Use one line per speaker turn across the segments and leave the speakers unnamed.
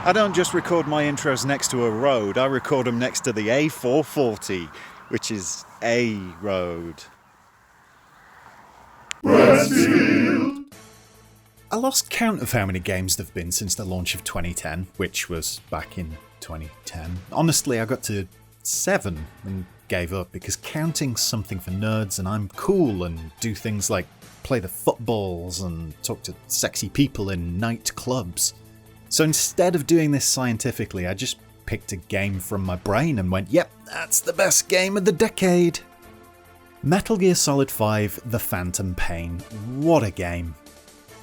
I don't just record my intros next to a road, I record them next to the A440, which is a road.
Bransfield.
I lost count of how many games there've been since the launch of 2010, which was back in 2010. Honestly, I got to 7 and gave up because counting's something for nerds and I'm cool and do things like play the footballs and talk to sexy people in night clubs. So instead of doing this scientifically, I just picked a game from my brain and went, yep, that's the best game of the decade. Metal Gear Solid 5 The Phantom Pain. What a game.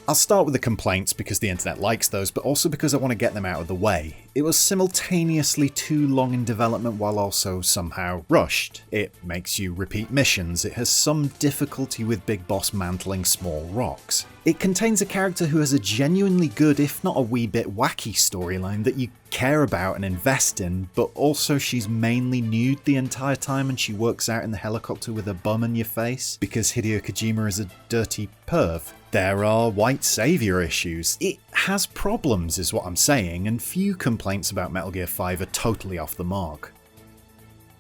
I'll start with the complaints because the internet likes those, but also because I want to get them out of the way. It was simultaneously too long in development while also somehow rushed. It makes you repeat missions. It has some difficulty with Big Boss mantling small rocks. It contains a character who has a genuinely good, if not a wee bit wacky storyline that you care about and invest in, but also she's mainly nude the entire time and she works out in the helicopter with a bum in your face because Hideo Kojima is a dirty perv. There are white saviour issues. It has problems is what I'm saying, and few complaints about Metal Gear 5 are totally off the mark.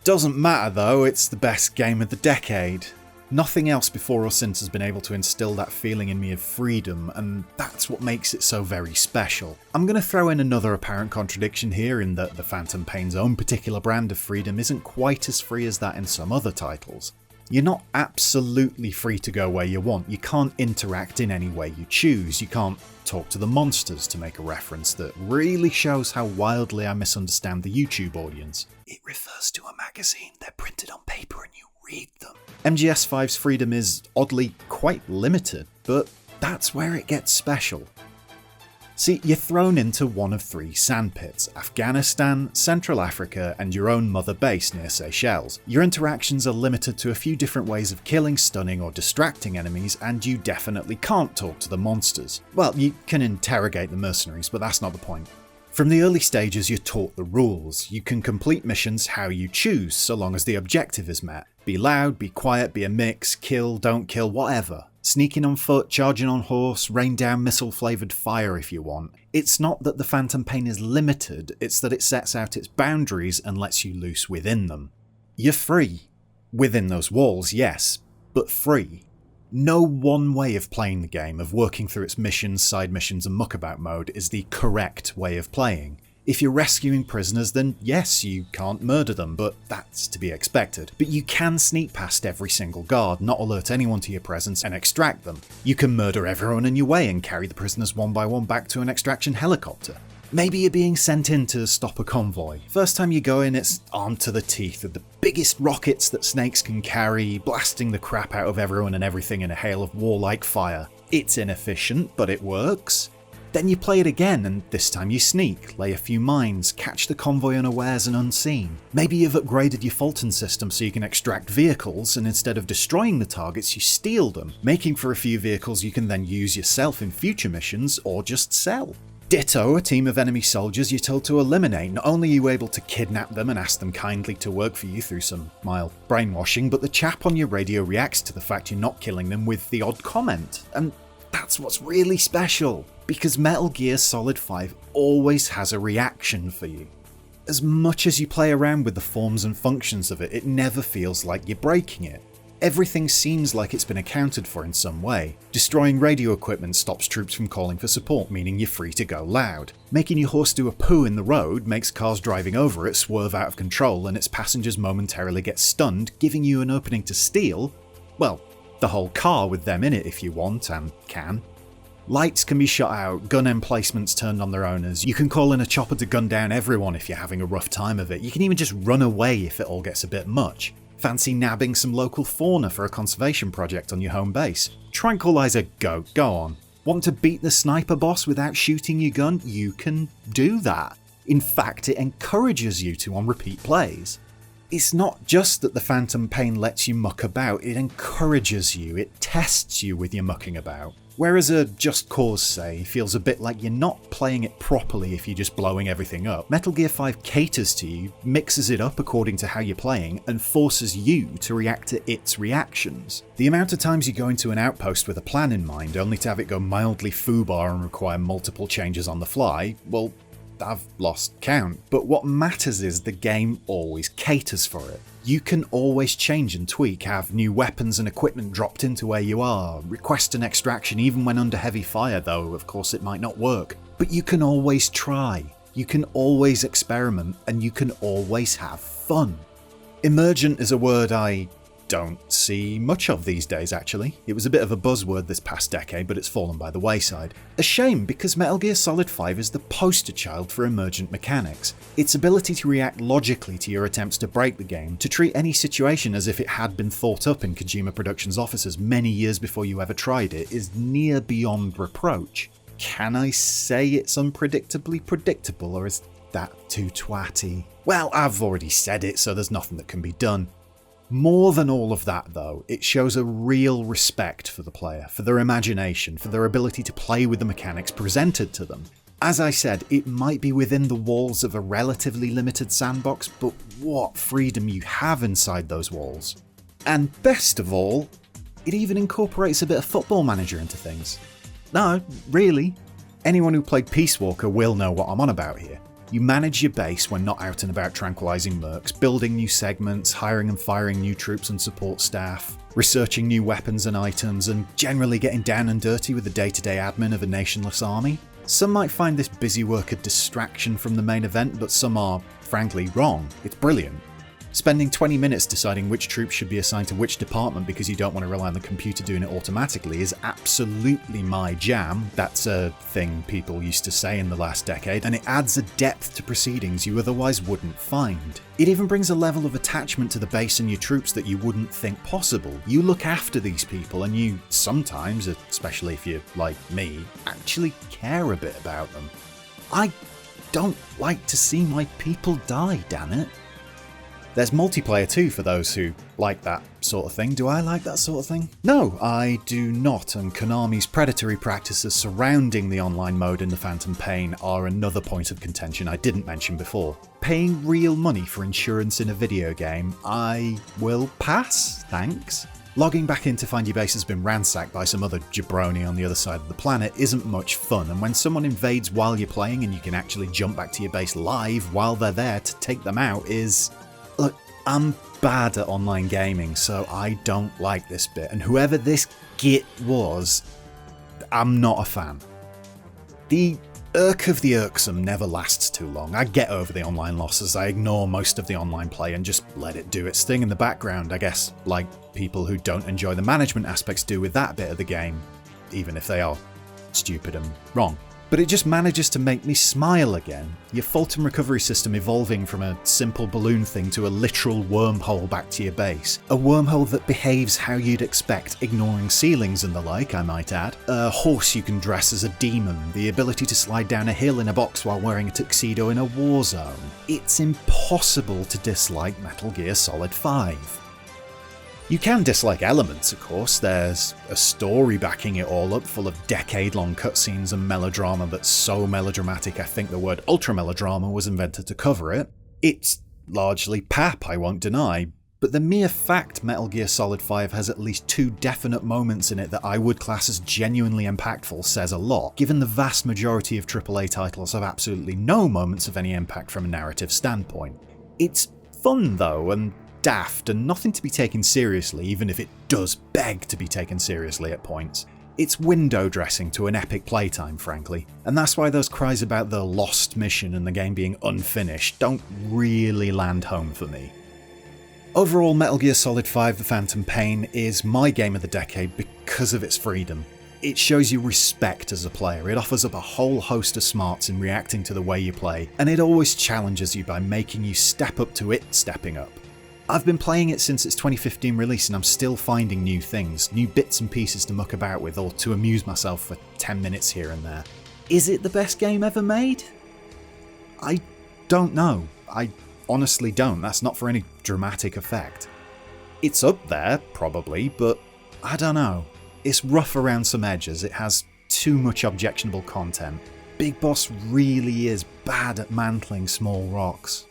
Doesn't matter though, it's the best game of the decade. Nothing else before or since has been able to instill that feeling in me of freedom, and that's what makes it so very special. I'm going to throw in another apparent contradiction here in that the Phantom Pain's own particular brand of freedom isn't quite as free as that in some other titles. You're not absolutely free to go where you want, you can't interact in any way you choose, you can't talk to the monsters, to make a reference that really shows how wildly I misunderstand the YouTube audience. It refers to a magazine, they're printed on paper and you read them. MGS5's freedom is oddly quite limited, but that's where it gets special. See, you're thrown into one of 3 sandpits: Afghanistan, Central Africa, and your own mother base near Seychelles. Your interactions are limited to a few different ways of killing, stunning, or distracting enemies, and you definitely can't talk to the monsters. Well, you can interrogate the mercenaries, but that's not the point. From the early stages, you're taught the rules. You can complete missions how you choose, so long as the objective is met. Be loud, be quiet, be a mix, kill, don't kill, whatever. Sneaking on foot, charging on horse, rain down missile-flavoured fire if you want. It's not that the Phantom Pain is limited, it's that it sets out its boundaries and lets you loose within them. You're free. Within those walls, yes, but free. No one way of playing the game, of working through its missions, side missions and muckabout mode, is the correct way of playing. If you're rescuing prisoners, then yes, you can't murder them, but that's to be expected. But you can sneak past every single guard, not alert anyone to your presence, and extract them. You can murder everyone in your way and carry the prisoners one by one back to an extraction helicopter. Maybe you're being sent in to stop a convoy. First time you go in, it's armed to the teeth with the biggest rockets that snakes can carry, blasting the crap out of everyone and everything in a hail of warlike fire. It's inefficient, but it works. Then you play it again, and this time you sneak, lay a few mines, catch the convoy unawares and unseen. Maybe you've upgraded your Fulton system so you can extract vehicles, and instead of destroying the targets, you steal them, making for a few vehicles you can then use yourself in future missions, or just sell. Ditto, a team of enemy soldiers you're told to eliminate. Not only are you able to kidnap them and ask them kindly to work for you through some mild brainwashing, but the chap on your radio reacts to the fact you're not killing them with the odd comment. And that's what's really special, because Metal Gear Solid 5 always has a reaction for you. As much as you play around with the forms and functions of it, it never feels like you're breaking it. Everything seems like it's been accounted for in some way. Destroying radio equipment stops troops from calling for support, meaning you're free to go loud. Making your horse do a poo in the road makes cars driving over it swerve out of control and its passengers momentarily get stunned, giving you an opening to steal, well, the whole car with them in it if you want and can. Lights can be shut out, gun emplacements turned on their owners, you can call in a chopper to gun down everyone if you're having a rough time of it, you can even just run away if it all gets a bit much. Fancy nabbing some local fauna for a conservation project on your home base? Tranquilize a goat, go on. Want to beat the sniper boss without shooting your gun? You can do that. In fact, it encourages you to on repeat plays. It's not just that the Phantom Pain lets you muck about, it encourages you, it tests you with your mucking about. Whereas a Just Cause, say, feels a bit like you're not playing it properly if you're just blowing everything up, Metal Gear 5 caters to you, mixes it up according to how you're playing, and forces you to react to its reactions. The amount of times you go into an outpost with a plan in mind, only to have it go mildly foobar and require multiple changes on the fly, well, I've lost count, but what matters is the game always caters for it. You can always change and tweak, have new weapons and equipment dropped into where you are, request an extraction even when under heavy fire, though of course it might not work. But you can always try, you can always experiment, and you can always have fun. Emergent is a word I don't see much of these days, actually. It was a bit of a buzzword this past decade, but it's fallen by the wayside. A shame, because Metal Gear Solid 5 is the poster child for emergent mechanics. Its ability to react logically to your attempts to break the game, to treat any situation as if it had been thought up in Kojima Productions' offices many years before you ever tried it, is near beyond reproach. Can I say it's unpredictably predictable, or is that too twatty? Well, I've already said it, so there's nothing that can be done. More than all of that, though, it shows a real respect for the player, for their imagination, for their ability to play with the mechanics presented to them. As I said, it might be within the walls of a relatively limited sandbox, but what freedom you have inside those walls. And best of all, it even incorporates a bit of Football Manager into things. No, really. Anyone who played Peace Walker will know what I'm on about here. You manage your base when not out and about tranquilizing mercs, building new segments, hiring and firing new troops and support staff, researching new weapons and items, and generally getting down and dirty with the day-to-day admin of a nationless army. Some might find this busy work a distraction from the main event, but some are, frankly, wrong. It's brilliant. Spending 20 minutes deciding which troops should be assigned to which department because you don't want to rely on the computer doing it automatically is absolutely my jam. That's a thing people used to say in the last decade, and it adds a depth to proceedings you otherwise wouldn't find. It even brings a level of attachment to the base and your troops that you wouldn't think possible. You look after these people, and you sometimes, especially if you're like me, actually care a bit about them. I don't like to see my people die, damn it. There's multiplayer too for those who like that sort of thing. Do I like that sort of thing? No, I do not, and Konami's predatory practices surrounding the online mode in the Phantom Pain are another point of contention I didn't mention before. Paying real money for insurance in a video game, I will pass, thanks. Logging back in to find your base has been ransacked by some other jabroni on the other side of the planet isn't much fun, and when someone invades while you're playing and you can actually jump back to your base live while they're there to take them out is... Look, I'm bad at online gaming, so I don't like this bit, and whoever this git was, I'm not a fan. The irk of the irksome never lasts too long. I get over the online losses, I ignore most of the online play and just let it do its thing in the background, I guess, like people who don't enjoy the management aspects do with that bit of the game, even if they are stupid and wrong. But it just manages to make me smile again. Your Fulton recovery system evolving from a simple balloon thing to a literal wormhole back to your base. A wormhole that behaves how you'd expect, ignoring ceilings and the like, I might add. A horse you can dress as a demon. The ability to slide down a hill in a box while wearing a tuxedo in a war zone. It's impossible to dislike Metal Gear Solid 5. You can dislike elements, of course. There's a story backing it all up, full of decade-long cutscenes and melodrama that's so melodramatic I think the word ultra-melodrama was invented to cover it. It's largely pap, I won't deny, but the mere fact Metal Gear Solid 5 has at least 2 definite moments in it that I would class as genuinely impactful says a lot, given the vast majority of AAA titles have absolutely no moments of any impact from a narrative standpoint. It's fun though, and daft, and nothing to be taken seriously, even if it does beg to be taken seriously at points. It's window dressing to an epic playtime, frankly, and that's why those cries about the lost mission and the game being unfinished don't really land home for me. Overall, Metal Gear Solid 5 The Phantom Pain is my game of the decade because of its freedom. It shows you respect as a player, it offers up a whole host of smarts in reacting to the way you play, and it always challenges you by making you step up to it stepping up. I've been playing it since its 2015 release and I'm still finding new things, new bits and pieces to muck about with or to amuse myself for 10 minutes here and there. Is it the best game ever made? I don't know. I honestly don't. That's not for any dramatic effect. It's up there, probably, but I don't know. It's rough around some edges, it has too much objectionable content. Big Boss really is bad at mantling small rocks.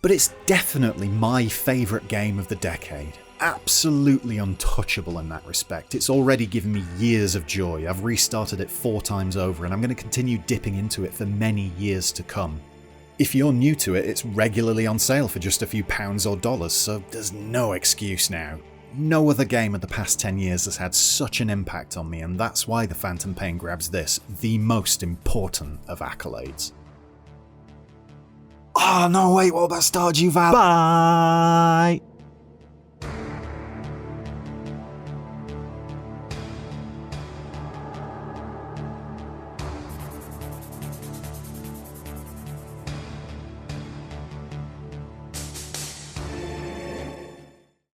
But it's definitely my favourite game of the decade, absolutely untouchable in that respect. It's already given me years of joy. I've restarted it 4 times over, and I'm going to continue dipping into it for many years to come. If you're new to it, it's regularly on sale for just a few pounds or dollars, so there's no excuse now. No other game of the past 10 years has had such an impact on me, and that's why the Phantom Pain grabs this, the most important of accolades. Oh no, wait, what about Stardew Valley?
Bye!